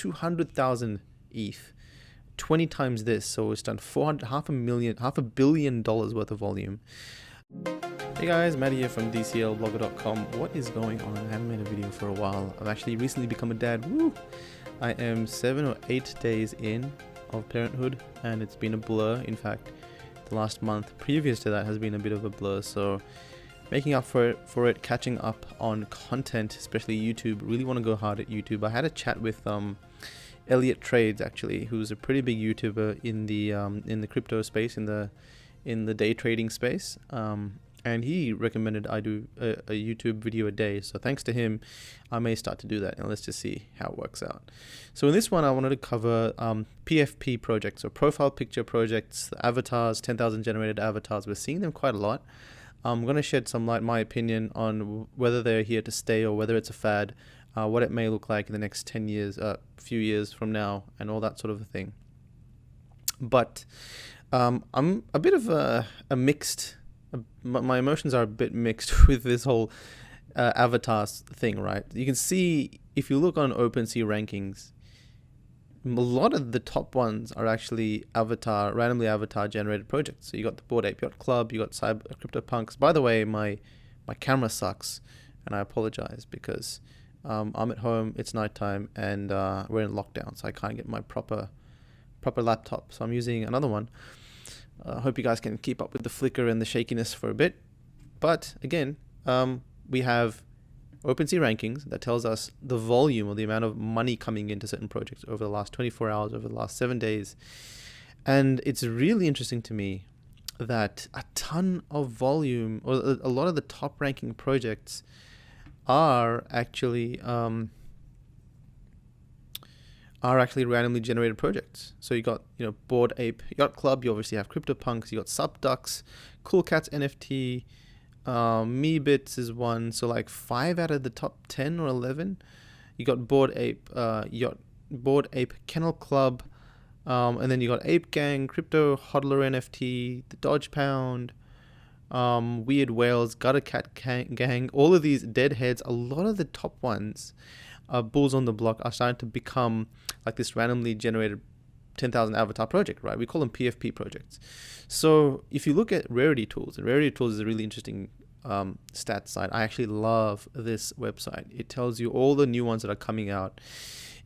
200,000 ETH, 20 times this. So it's done half a billion dollars worth of volume. Hey guys, Matt here from DCLblogger.com. What is going on? I haven't made a video for a while. I've actually recently become a dad. Woo! I am 7 or 8 days in of parenthood, and it's been a blur. In fact, the last month previous to that has been a bit of a blur. So making up for it, catching up on content, especially YouTube. Really want to go hard at YouTube. I had a chat with Elliot Trades, actually, who's a pretty big YouTuber in the crypto space, in the day trading space. And he recommended I do a YouTube video a day. So thanks to him, I may start to do that. And let's just see how it works out. So in this one, I wanted to cover PFP projects, or profile picture projects, avatars, 10,000 generated avatars. We're seeing them quite a lot. I'm going to shed some light, my opinion, on whether they're here to stay or whether it's a fad, what it may look like in the next 10 years, few years from now, and all that sort of a thing. But I'm a bit of a mixed... my emotions are a bit mixed with this whole avatars thing, right? You can see, if you look on OpenSea rankings, a lot of the top ones are actually randomly avatar generated projects. So you got the Bored Ape Yacht Club, you got CryptoPunks. By the way, my camera sucks, and I apologize because I'm at home, it's nighttime, and we're in lockdown, so I can't get my proper laptop. So I'm using another one. I hope you guys can keep up with the flicker and the shakiness for a bit. But again, we have OpenSea rankings that tells us the volume or the amount of money coming into certain projects over the last 24 hours, over the last 7 days. And it's really interesting to me that a ton of volume, or a lot of the top ranking projects, are actually randomly generated projects. So you got, Bored Ape Yacht Club, you obviously have CryptoPunks, you got Subducks, Cool Cats NFT, Meebits is one. So like 5 out of the top 10 or 11. You got Bored Ape Kennel Club, and then you got Ape Gang, Crypto Hodler NFT, the Dodge Pound, Weird Whales, Gutter Cat Gang, all of these deadheads. A lot of the top ones, bulls on the block, are starting to become like this randomly generated 10,000 avatar project, right? We call them PFP projects. So if you look at Rarity Tools, and Rarity Tools is a really interesting stats site. I actually love this website. It tells you all the new ones that are coming out.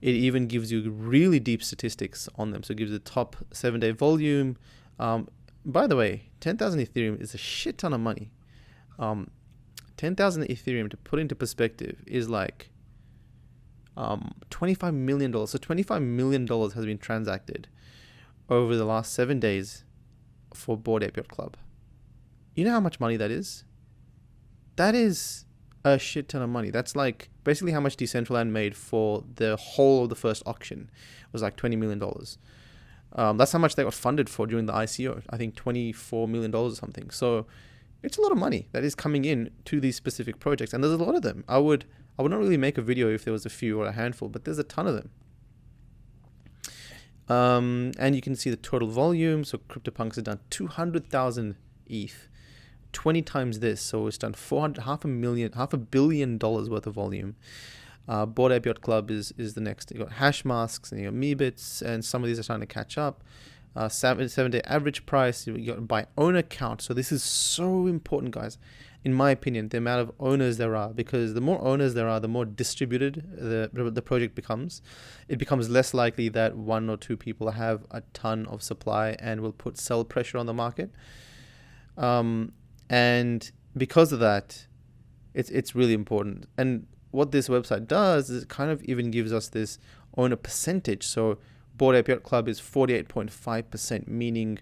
It even gives you really deep statistics on them. So it gives you the top 7-day volume. By the way, 10,000 Ethereum is a shit ton of money. 10,000 Ethereum, to put into perspective, is like $25 million. So $25 million has been transacted over the last 7 days for Bored Ape Yacht Club. You know how much money that is? That is a shit ton of money. That's like basically how much Decentraland made for the whole of the first auction. It was like $20 million. That's how much they got funded for during the ICO. I think $24 million or something. So it's a lot of money that is coming in to these specific projects. And there's a lot of them. I would not really make a video if there was a few or a handful, but there's a ton of them. And you can see the total volume. So CryptoPunks has done 200,000 ETH, 20 times this. So it's done half a billion dollars worth of volume. Bored Ape Yacht Club is the next. You got hash masks, and you got Meebits, and some of these are starting to catch up. 7-day average price. You got by owner count. So this is so important, guys. In my opinion, the amount of owners there are, because the more owners there are, the more distributed the project becomes. It becomes less likely that 1 or 2 people have a ton of supply and will put sell pressure on the market. And because of that, it's really important. And what this website does is it kind of even gives us this owner percentage. So Bored Ape Yacht Club is 48.5%, meaning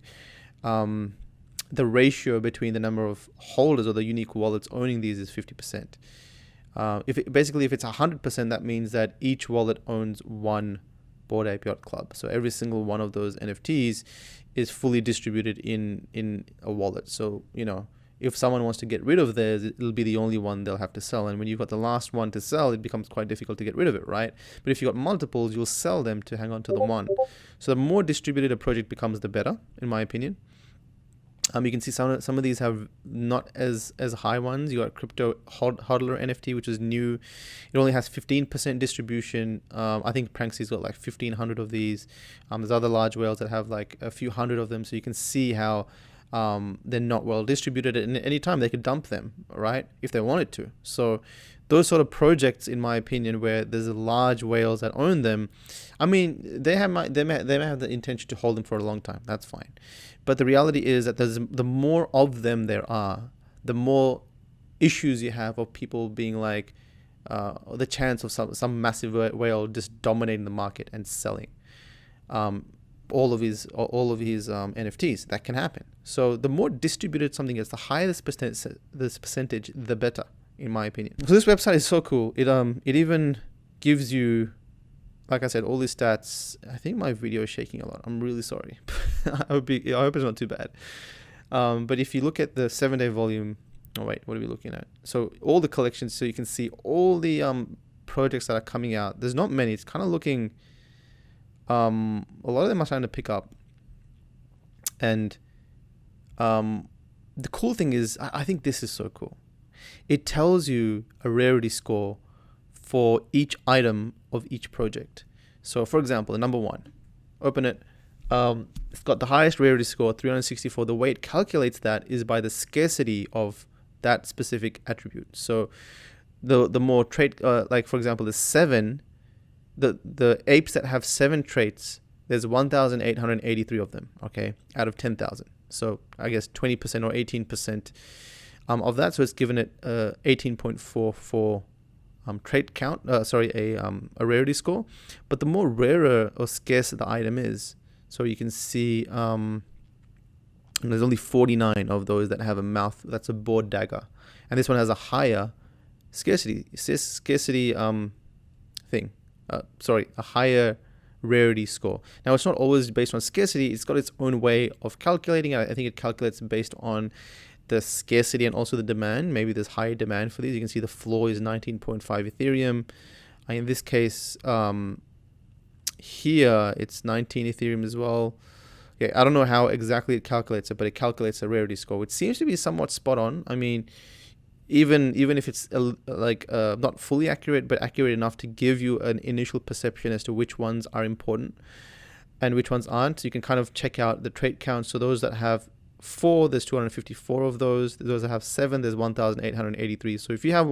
the ratio between the number of holders or the unique wallets owning these is 50%. If it's 100%, that means that each wallet owns one Bored Ape Yacht Club. So every single one of those NFTs is fully distributed in a wallet. So, if someone wants to get rid of theirs, it'll be the only one they'll have to sell. And when you've got the last one to sell, it becomes quite difficult to get rid of it, right? But if you've got multiples, you'll sell them to hang on to the one. So the more distributed a project becomes, the better, in my opinion. You can see some of these have not as high ones. You got crypto hodler NFT, which is new. It only has 15% distribution. I think Pranksy's got like 1,500 of these. There's other large whales that have like a few hundred of them. So you can see how they're not well distributed. And at any time they could dump them, right, if they wanted to. So those sort of projects, in my opinion, where there's large whales that own them, I mean, they may have the intention to hold them for a long time. That's fine. But the reality is that the more of them there are, the more issues you have of people being like, the chance of some massive whale just dominating the market and selling all of his NFTs. That can happen. So the more distributed something is, the higher this percentage, the better, in my opinion. So this website is so cool. It even gives you, like I said, all these stats. I think my video is shaking a lot. I'm really sorry. I hope it's not too bad. But if you look at the 7-day volume, oh wait, what are we looking at? So all the collections, so you can see all the projects that are coming out. There's not many. It's kind of looking, a lot of them are starting to pick up. And the cool thing is, I think this is so cool. It tells you a rarity score for each item of each project. So for example, the number one, open it. It's got the highest rarity score, 364. The way it calculates that is by the scarcity of that specific attribute. So the more trait, like for example, the 7, the apes that have 7 traits, there's 1,883 of them, okay, out of 10,000. So I guess 20% or 18% of that. So it's given it 18.44 trait count, a rarity score. But the more rarer or scarce the item is, so you can see there's only 49 of those that have a mouth that's a bored dagger, and this one has a higher scarcity a higher rarity score. Now it's not always based on scarcity. It's got its own way of calculating. I think it calculates based on the scarcity and also the demand. Maybe there's higher demand for these. You can see the floor is 19.5 Ethereum. In this case, here it's 19 Ethereum as well. Okay, I don't know how exactly it calculates it, but it calculates a rarity score, which seems to be somewhat spot on. I mean, even if it's not fully accurate, but accurate enough to give you an initial perception as to which ones are important and which ones aren't. So you can kind of check out the trait count. So those that have 4, there's 254 of those. Those that have 7, there's 1,883. So if you have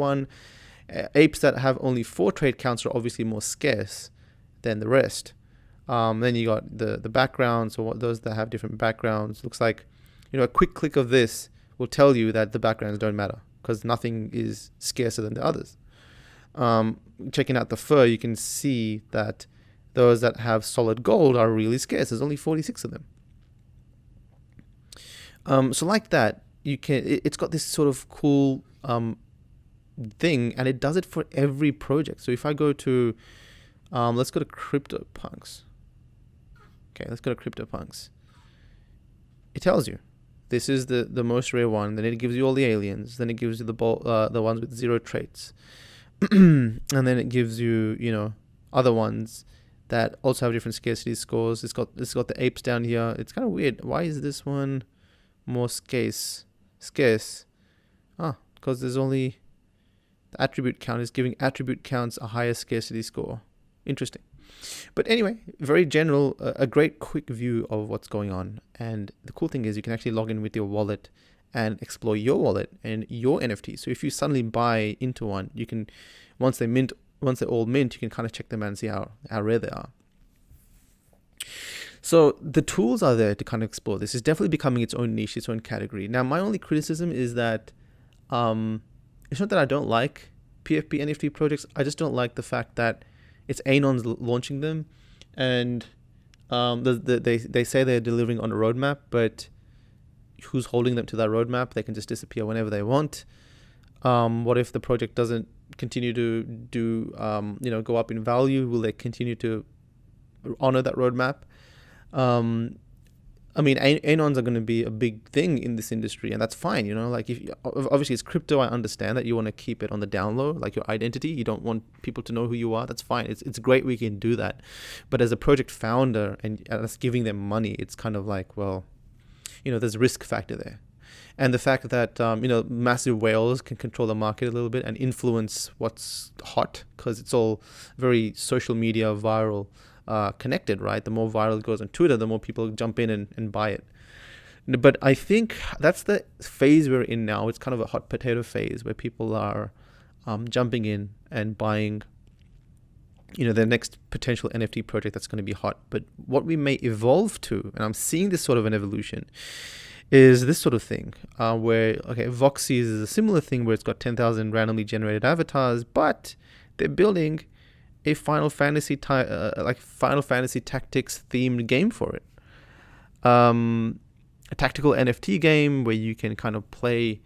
apes that have only 4 trait counts are obviously more scarce than the rest. Then you got the backgrounds, or those that have different backgrounds. Looks like, a quick click of this will tell you that the backgrounds don't matter, because nothing is scarcer than the others. Checking out the fur, you can see that those that have solid gold are really scarce. There's only 46 of them. So like that, it's got this sort of cool thing, and it does it for every project. So if I go to, let's go to CryptoPunks. Okay, let's go to CryptoPunks. It tells you this is the most rare one. Then it gives you all the aliens. Then it gives you the ones with 0 traits. And then it gives you, other ones that also have different scarcity scores. It's got the apes down here. It's kind of weird. Why is this one more scarce? Because there's only the attribute count is giving attribute counts a higher scarcity score. Interesting. But anyway, very general, a great quick view of what's going on. And the cool thing is you can actually log in with your wallet and explore your wallet and your NFT. So if you suddenly buy into one, you can, once they all mint, you can kind of check them out and see how rare they are. So the tools are there to kind of explore this. It's definitely becoming its own niche, its own category. Now, my only criticism is that it's not that I don't like PFP NFT projects. I just don't like the fact that it's Anon's launching them, and they say they're delivering on a roadmap, but who's holding them to that roadmap? They can just disappear whenever they want. What if the project doesn't continue to do go up in value? Will they continue to honor that roadmap? I mean, Anons are going to be a big thing in this industry, and that's fine. Like, if obviously it's crypto, I understand that you want to keep it on the down low, like your identity. You don't want people to know who you are. That's fine. It's great we can do that. But as a project founder and us giving them money, it's kind of like, well, there's risk factor there. And the fact that, massive whales can control the market a little bit and influence what's hot, because it's all very social media viral connected, right? The more viral it goes on Twitter, the more people jump in and buy it. But I think that's the phase we're in now. It's kind of a hot potato phase where people are jumping in and buying the next potential NFT project that's going to be hot. But what we may evolve to, and I'm seeing this sort of an evolution, is this sort of thing where, Voxies is a similar thing where it's got 10,000 randomly generated avatars, but they're building a Final Fantasy Final Fantasy Tactics themed game for it. A tactical NFT game where you can kind of play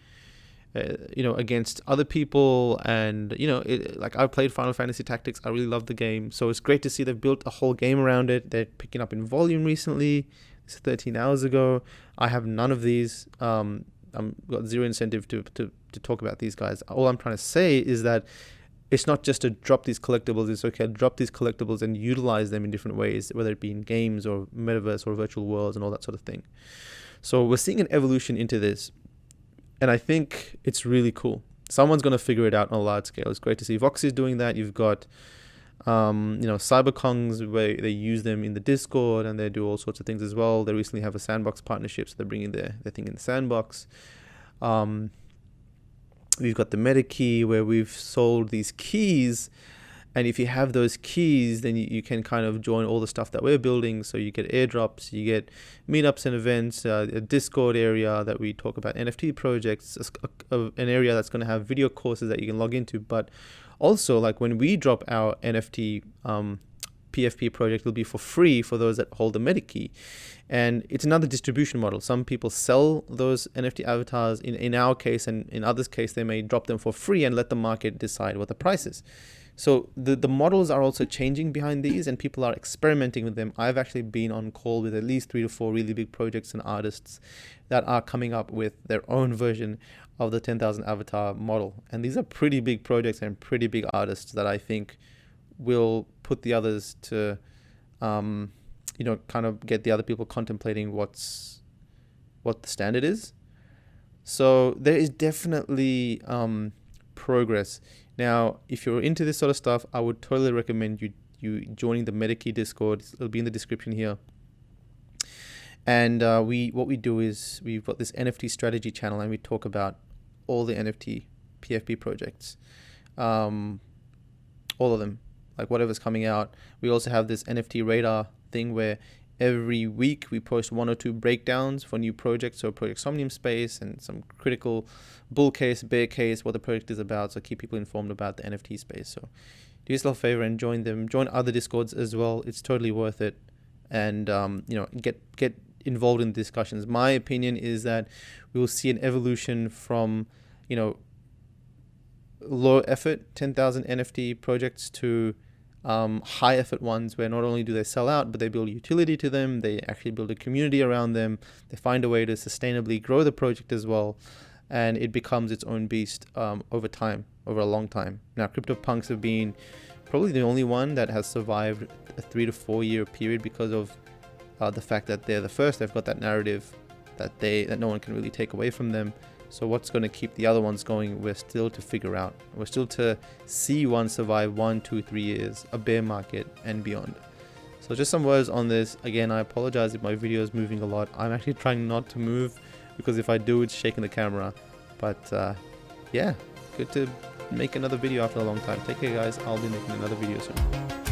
against other people, and I played Final Fantasy Tactics. I really love the game, so it's great to see they've built a whole game around it. They're picking up in volume recently. This is 13 hours ago. I have none of these. I've got zero incentive to talk about these guys. All I'm trying to say is that it's not just to drop these collectibles. It's okay to drop these collectibles and utilize them in different ways, whether it be in games or metaverse or virtual worlds and all that sort of thing. So we're seeing an evolution into this, and I think it's really cool. Someone's going to figure it out on a large scale. It's great to see Vox is doing that. You've got Cyberkongs, where they use them in the Discord and they do all sorts of things as well. They recently have a sandbox partnership, so they're bringing their thing in the sandbox. We've got the meta key, where we've sold these keys, and if you have those keys, then you can kind of join all the stuff that we're building. So you get airdrops, you get meetups and events, a Discord area that we talk about NFT projects, an area that's going to have video courses that you can log into. But also, like when we drop our NFT PFP project, it'll be for free for those that hold the meta key. And it's another distribution model. Some people sell those NFT avatars. In our case, and in others' case, they may drop them for free and let the market decide what the price is. So the models are also changing behind these, and people are experimenting with them. I've actually been on call with at least 3 to 4 really big projects and artists that are coming up with their own version of the 10,000 avatar model. And these are pretty big projects and pretty big artists that I think will put the others to, kind of get the other people contemplating what the standard is. So there is definitely progress. Now, if you're into this sort of stuff, I would totally recommend you joining the MetaKey Discord. It'll be in the description here. And what we do is we've got this NFT strategy channel, and we talk about all the NFT PFP projects, all of them, like whatever's coming out. We also have this NFT radar thing where every week we post 1 or 2 breakdowns for new projects, so Project Somnium Space and some critical bull case, bear case, what the project is about, so keep people informed about the NFT space. So do yourself a favor and join them. Join other Discords as well. It's totally worth it. And get involved in discussions. My opinion is that we will see an evolution from low effort 10,000 NFT projects to high effort ones, where not only do they sell out, but they build utility to them. They actually build a community around them. They find a way to sustainably grow the project as well, and it becomes its own beast over time, over a long time. Now, CryptoPunks have been probably the only one that has survived a 3 to 4 year period because of the fact that they're the first. They've got that narrative that no one can really take away from them. So what's going to keep the other ones going, we're still to figure out. We're still to see one survive 1, 2, 3 years, a bear market and beyond. So just some words on this. Again, I apologize if my video is moving a lot. I'm actually trying not to move, because if I do, it's shaking the camera. But yeah, good to make another video after a long time. Take care, guys. I'll be making another video soon.